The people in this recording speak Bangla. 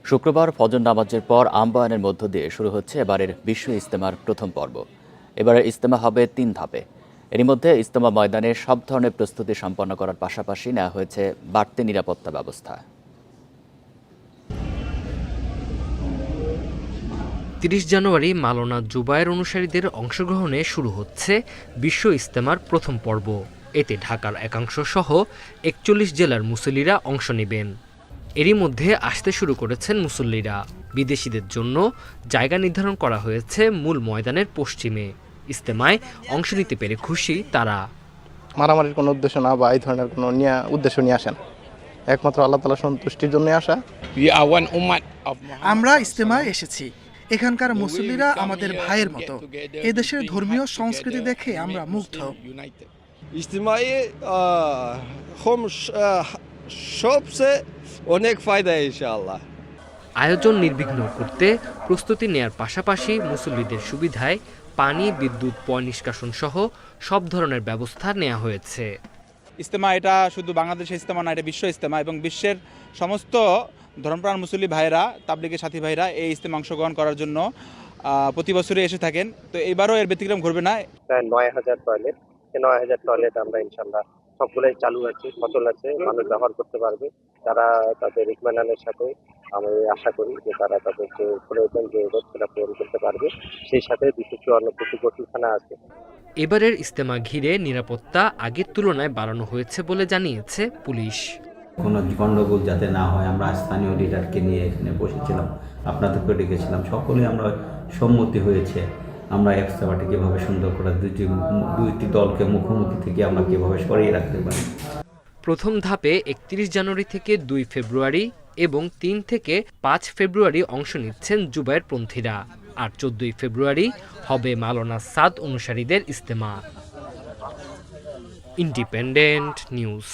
শুক্রবার ফজর নামাজের পর আহ্বানের মধ্য দিয়ে শুরু হচ্ছে এবারের বিশ্ব ইজতেমার প্রথম পর্ব। এবারের ইজতেমা হবে ৩ ধাপে। এরই মধ্যে ইজতেমা ময়দানে সব ধরনের প্রস্তুতি সম্পন্ন করার পাশাপাশি নেওয়া হয়েছে বাড়তি নিরাপত্তা ব্যবস্থা। ৩০ জানুয়ারি মাওলানা জুবায়ের অনুসারীদের অংশগ্রহণে শুরু হচ্ছে বিশ্ব ইজতেমার প্রথম পর্ব। এতে ঢাকার একাংশ সহ ৪১ জেলার মুসল্লিরা অংশ নেবেন। এরই মধ্যে আসতে শুরু করেছেন মুসল্লিরা। বিদেশিদের জন্য জায়গা নির্ধারণ করা হয়েছে মূল ময়দানের পশ্চিমে। ইজতেমায় অংশ নিতে পেরে খুশি তারা। মারামারির কোনো উদ্দেশ্য না বা এই ধরনের কোনো উদ্দেশ্য নিয়ে আসেন, একমাত্র আল্লাহ তাআলার সন্তুষ্টির জন্য আসা। আমরা ইজতেমায় এসেছি। এখানকার মুসল্লিরা আমাদের ভাইয়ের মতো। এদেশের ধর্মীয় সংস্কৃতি দেখে আমরা মুগ্ধ। ইজতেমায় সবচেয়ে অনেক ফায়দা ইনশাআল্লাহ। আয়োজন নির্বিঘ্ন করতে প্রস্তুতি নেয়ার পাশাপাশি মুসল্লিদের সুবিধায় পানি, বিদ্যুৎ, পয় নিষ্কাশন সহ সব ধরনের ব্যবস্থা নেওয়া হয়েছে। ইজতেমা এটা শুধু বাংলাদেশের ইজতেমা না, এটা বিশ্ব ইজতেমা এবং বিশ্বের সমস্ত ধর্মপ্রাণ মুসল্লি ভাইরা, তাবলিগের সাথী ভাইরা এই ইজতেমা অংশগ্রহণ করার জন্য প্রতি বছরই এসে থাকেন। তো এবারও এর ব্যতিক্রম ঘটবে না। প্রায় ৯,০০০ টয়লেট, ৯,০০০ টয়লেট আমরা ইনশাল্লাহ সবগুলোই চালু আছে, সচল আছে, মানুষ ব্যবহার করতে পারবে। তারা তাদের ইতমানানের সাথে আমি আশা করি যে তারা তাদের যে প্রয়োজন যে সেটা পূরণ করতে পারবে। সেই সাথে ২৫৪ কর্তৃখানা আছে। এবারের ইজতেমা ঘিরে নিরাপত্তা আগের তুলনায় বাড়ানো হয়েছে বলে জানিয়েছে পুলিশ। কোনো গণ্ডগোল যাতে না হয়, আমরা স্থানীয় লিডারকে নিয়ে এখানে বসেছিলাম, আপনাদেরকে ডেকেছিলাম, সকলে আমরা সম্মতি হয়েছে আমরা ইজতেমাটি কীভাবে সুন্দর করে দুইটি দলকে মুখোমুখি থেকে আমরা কীভাবে সরিয়ে রাখতে পারি। প্রথম ধাপে ৩১ জানুয়ারি থেকে ২ ফেব্রুয়ারি এবং ৩ থেকে ৫ ফেব্রুয়ারি অংশ নিচ্ছেন জুবায়েরপন্থীরা। আর ১৪ ফেব্রুয়ারি হবে মাওলানা সাদ অনুসারীদের ইজতেমা। Independent news.